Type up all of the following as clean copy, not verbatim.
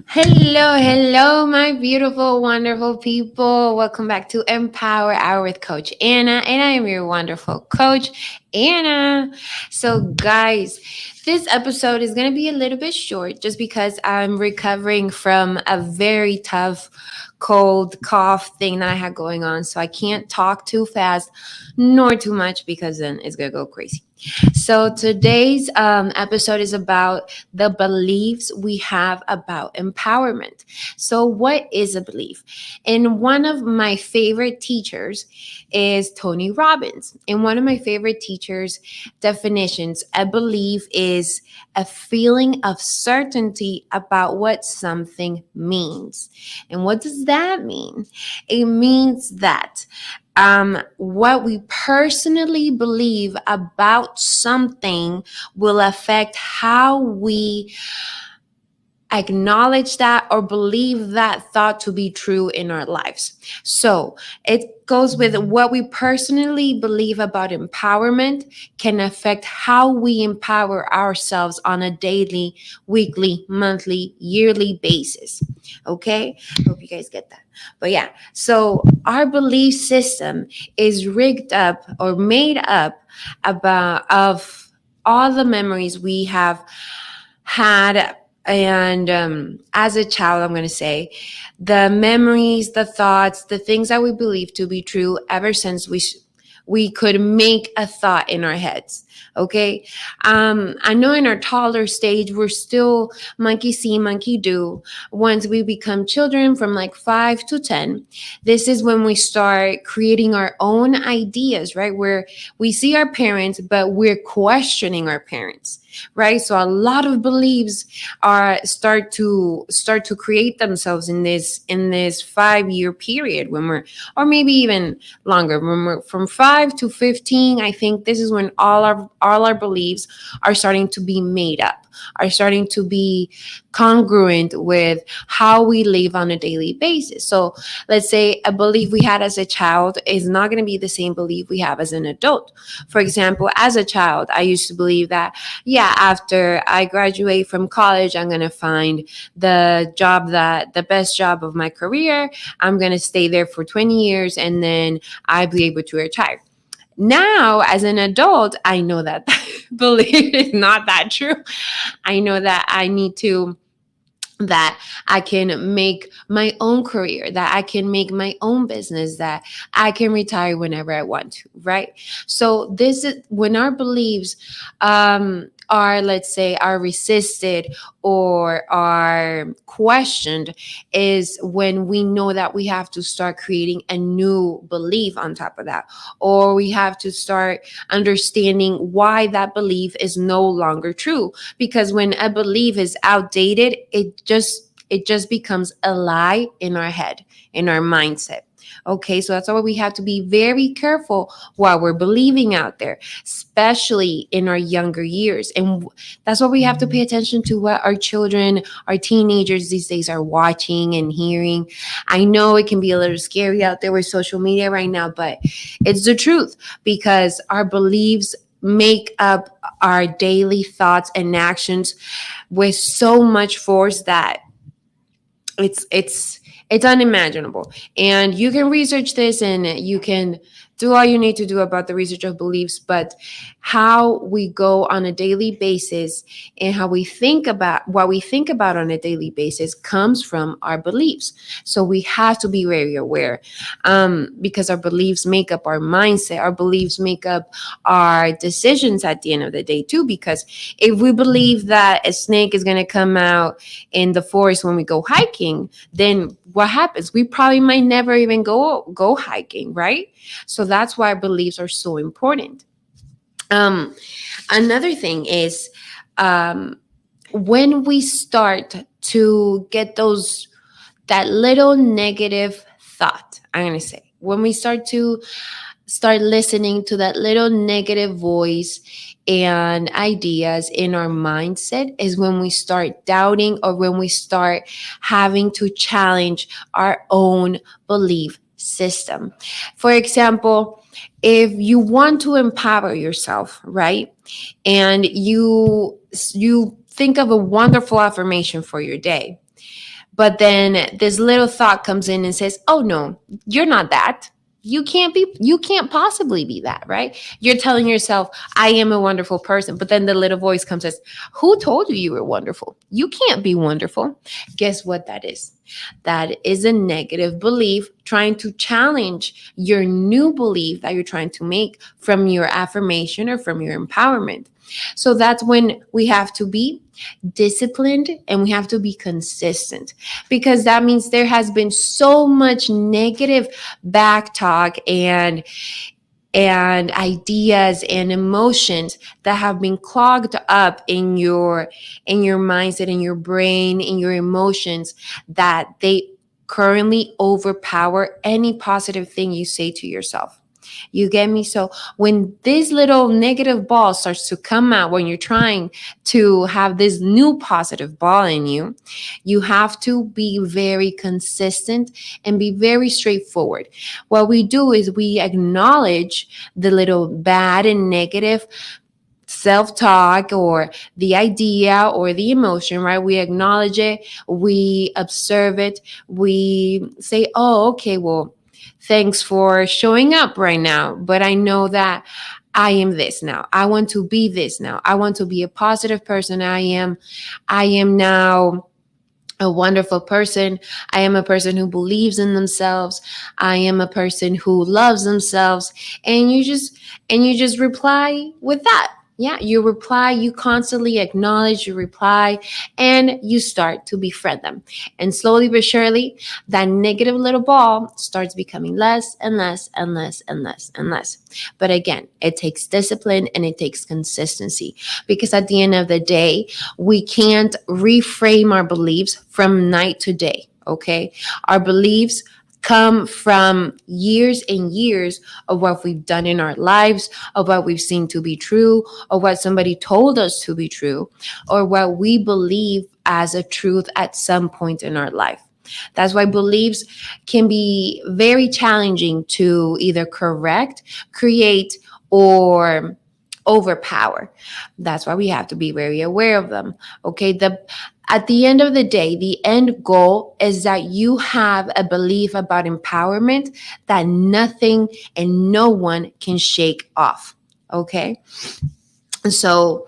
Hello, my beautiful, wonderful people. Welcome back to Empower Hour with Coach Anna, and I am your wonderful coach, Anna. So, guys, this episode is going to be a little bit short just because I'm recovering from a very tough cold cough thing that I had going on. So, I can't talk too fast nor too much because then it's going to go crazy. So today's episode is about the beliefs we have about empowerment. So, what is a belief? And one of my favorite teachers is Tony Robbins. And one of my favorite teachers' definitions, a belief is a feeling of certainty about what something means. And what does that mean? It means that what we personally believe about something will affect how we acknowledge that or believe that thought to be true in our lives. So it goes with what we personally believe about empowerment can affect how we empower ourselves on a daily, weekly, monthly, yearly basis. Okay? Hope you guys get that. But yeah, so our belief system is rigged up or made up about of all the memories we have had and as a child, I'm going to say the memories, the thoughts, the things that we believe to be true ever since we could make a thought in our heads. Okay. I know in our toddler stage, we're still monkey see, monkey do. Once we become children from like 5 to 10, this is when we start creating our own ideas, right? Where we see our parents, but we're questioning our parents, right? So a lot of beliefs are start to create themselves in this 5 year period when we're, or maybe even longer, when we're from 5 to 15. I think this is when all our beliefs are starting to be made up, are starting to be congruent with how we live on a daily basis. So let's say a belief we had as a child is not going to be the same belief we have as an adult. For example, as a child, I used to believe that, yeah, after I graduate from college, I'm going to find the best job of my career. I'm going to stay there for 20 years and then I'll be able to retire. Now, as an adult, I know that belief is not that true. I know that that I can make my own career, that I can make my own business, that I can retire whenever I want to, right? So this is when our beliefs are, let's say, are resisted or are questioned, is when we know that we have to start creating a new belief on top of that, or we have to start understanding why that belief is no longer true. Because when a belief is outdated, it just becomes a lie in our head, in our mindset. Okay, so that's why we have to be very careful what we're believing out there, especially in our younger years. And that's why we have to pay attention to what our children, our teenagers these days are watching and hearing. I know it can be a little scary out there with social media right now, but it's the truth, because our beliefs make up our daily thoughts and actions with so much force that it's unimaginable. And you can research this and you can do all you need to do about the research of beliefs, but how we go on a daily basis and how we think about what we think about on a daily basis comes from our beliefs. So we have to be very aware, because our beliefs make up our mindset, our beliefs make up our decisions at the end of the day too. Because if we believe that a snake is going to come out in the forest when we go hiking, then what happens? We probably might never even go hiking, right? So that's why beliefs are so important. Um, Another thing is, um, when we start to get that little negative thought, I'm gonna say, when we start listening to that little negative voice and ideas in our mindset, is when we start doubting or when we start having to challenge our own belief system. For example, if you want to empower yourself, right? And you think of a wonderful affirmation for your day. But then this little thought comes in and says, "Oh no, you're not that. You can't possibly be that," right? You're telling yourself, "I am a wonderful person." But then the little voice comes and says, "Who told you you were wonderful? You can't be wonderful." Guess what that is? That is a negative belief trying to challenge your new belief that you're trying to make from your affirmation or from your empowerment. So that's when we have to be disciplined and we have to be consistent, because that means there has been so much negative back talk and ideas and emotions that have been clogged up in your mindset, in your brain, in your emotions, that they currently overpower any positive thing you say to yourself. You get me? So when this little negative ball starts to come out, when you're trying to have this new positive ball in you, you have to be very consistent and be very straightforward. What we do is we acknowledge the little bad and negative self talk or the idea or the emotion, right? We acknowledge it, we observe it, we say, "Oh, okay, well, thanks for showing up right now, but I know that I am this now. I want to be this now. I want to be a positive person. I am now a wonderful person. I am a person who believes in themselves. I am a person who loves themselves." And you just reply with that. Yeah, you reply, you constantly acknowledge, you reply, and you start to befriend them. And slowly but surely, that negative little ball starts becoming less and less and less and less and less. But again, it takes discipline and it takes consistency, because at the end of the day, we can't reframe our beliefs from night to day. Okay. Our beliefs come from years and years of what we've done in our lives, of what we've seen to be true, or what somebody told us to be true, or what we believe as a truth at some point in our life. That's why beliefs can be very challenging to either correct, create, or overpower. That's why we have to be very aware of them. Okay. At the end of the day, the end goal is that you have a belief about empowerment that nothing and no one can shake off. Okay. So,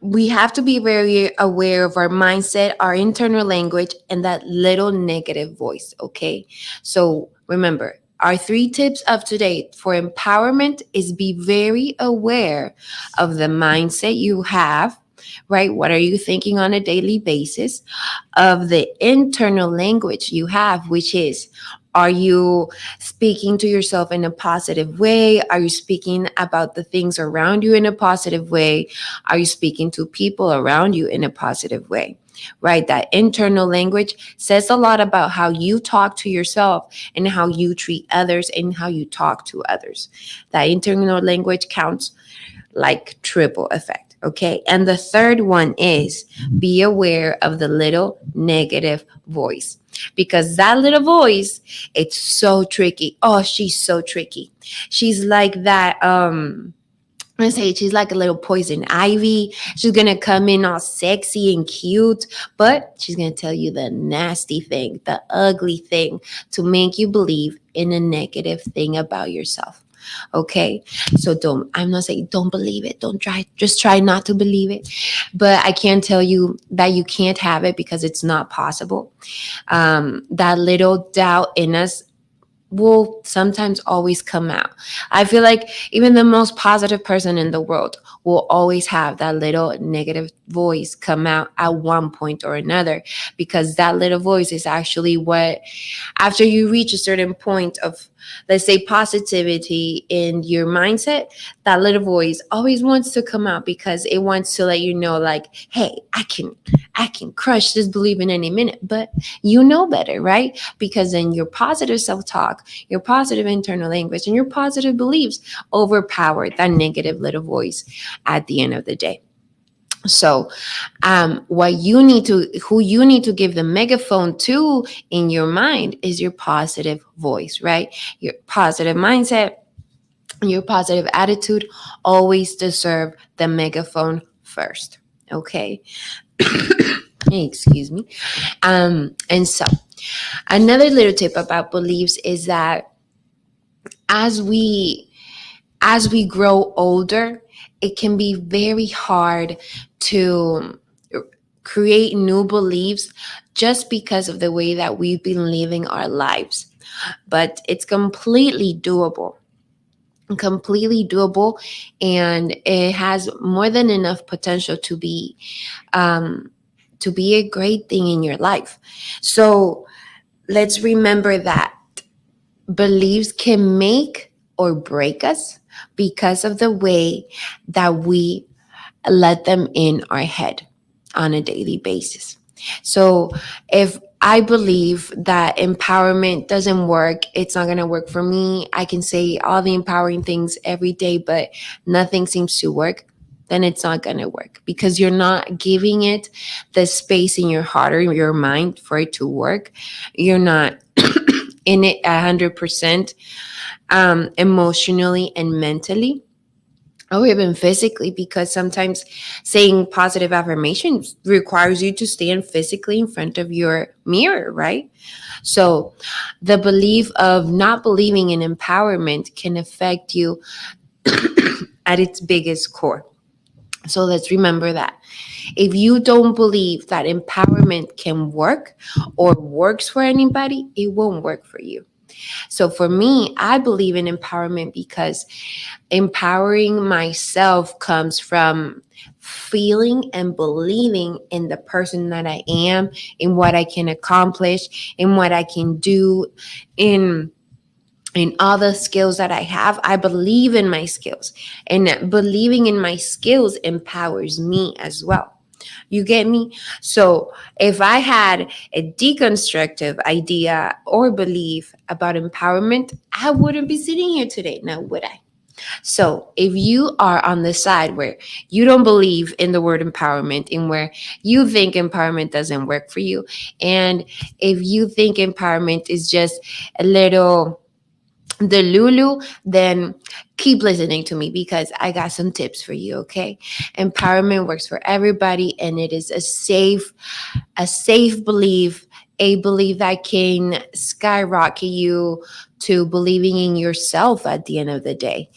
we have to be very aware of our mindset, our internal language, and that little negative voice. Okay. So remember, our 3 tips of today for empowerment is be very aware of the mindset you have, right? What are you thinking on a daily basis? Of the internal language you have, which is, are you speaking to yourself in a positive way? Are you speaking about the things around you in a positive way? Are you speaking to people around you in a positive way? Right? That internal language says a lot about how you talk to yourself and how you treat others and how you talk to others. That internal language counts like triple effect. Okay. And the third one is be aware of the little negative voice, because that little voice, it's so tricky. Oh, she's so tricky. She's like that. Let's say she's like a little poison ivy. She's going to come in all sexy and cute, but she's going to tell you the nasty thing, the ugly thing, to make you believe in a negative thing about yourself. Okay. So I'm not saying don't believe it. Don't try, just try not to believe it. But I can tell you that you can't have it, because it's not possible. That little doubt in us will sometimes always come out. I feel like even the most positive person in the world will always have that little negative voice come out at one point or another, because that little voice is actually what, after you reach a certain point of, let's say, positivity in your mindset, that little voice always wants to come out, because it wants to let you know, like, hey, I can crush this belief in any minute. But you know better, right? Because then your positive self-talk, your positive internal language, and your positive beliefs overpower that negative little voice at the end of the day. So, who you need to give the megaphone to in your mind is your positive voice, right? Your positive mindset, your positive attitude always deserve the megaphone first. Okay. Excuse me. And so another little tip about beliefs is that as we as we grow older, it can be very hard to create new beliefs just because of the way that we've been living our lives. But it's completely doable, and it has more than enough potential um, to be a great thing in your life. So let's remember that beliefs can make or break us because of the way that we let them in our head on a daily basis. So if I believe that empowerment doesn't work, it's not going to work for me, I can say all the empowering things every day, but nothing seems to work, then it's not going to work because you're not giving it the space in your heart or your mind for it to work. You're not in it 100% emotionally and mentally, or even physically, because sometimes saying positive affirmations requires you to stand physically in front of your mirror, right? So the belief of not believing in empowerment can affect you at its biggest core. So let's remember that. If you don't believe that empowerment can work or works for anybody, it won't work for you. So for me, I believe in empowerment because empowering myself comes from feeling and believing in the person that I am, in what I can accomplish, in what I can do, in all the skills that I have. I believe in my skills, and believing in my skills empowers me as well. You get me? So if I had a deconstructive idea or belief about empowerment, I wouldn't be sitting here today, now would I? So if you are on the side where you don't believe in the word empowerment, in where you think empowerment doesn't work for you, and if you think empowerment is just a little the Lulu, then keep listening to me because I got some tips for you, okay? Empowerment works for everybody, and it is a safe belief, a belief that can skyrocket you to believing in yourself at the end of the day.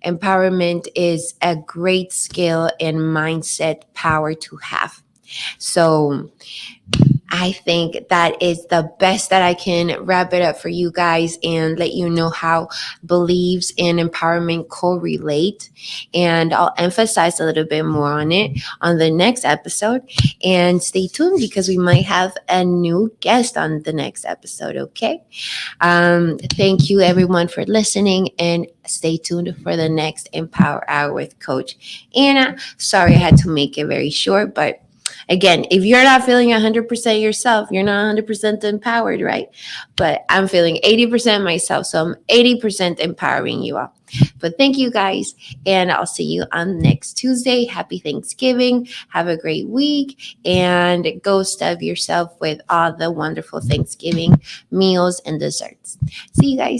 Empowerment is a great skill and mindset power to have. So I think that is the best that I can wrap it up for you guys and let you know how beliefs and empowerment correlate. And I'll emphasize a little bit more on it on the next episode. And stay tuned because we might have a new guest on the next episode, okay? Thank you, everyone, for listening, and stay tuned for the next Empower Hour with Coach Anna. Sorry I had to make it very short, but again, if you're not feeling 100% yourself, you're not 100% empowered, right? But I'm feeling 80% myself, so I'm 80% empowering you all. But thank you guys, and I'll see you on next Tuesday. Happy Thanksgiving. Have a great week, and go stuff yourself with all the wonderful Thanksgiving meals and desserts. See you guys.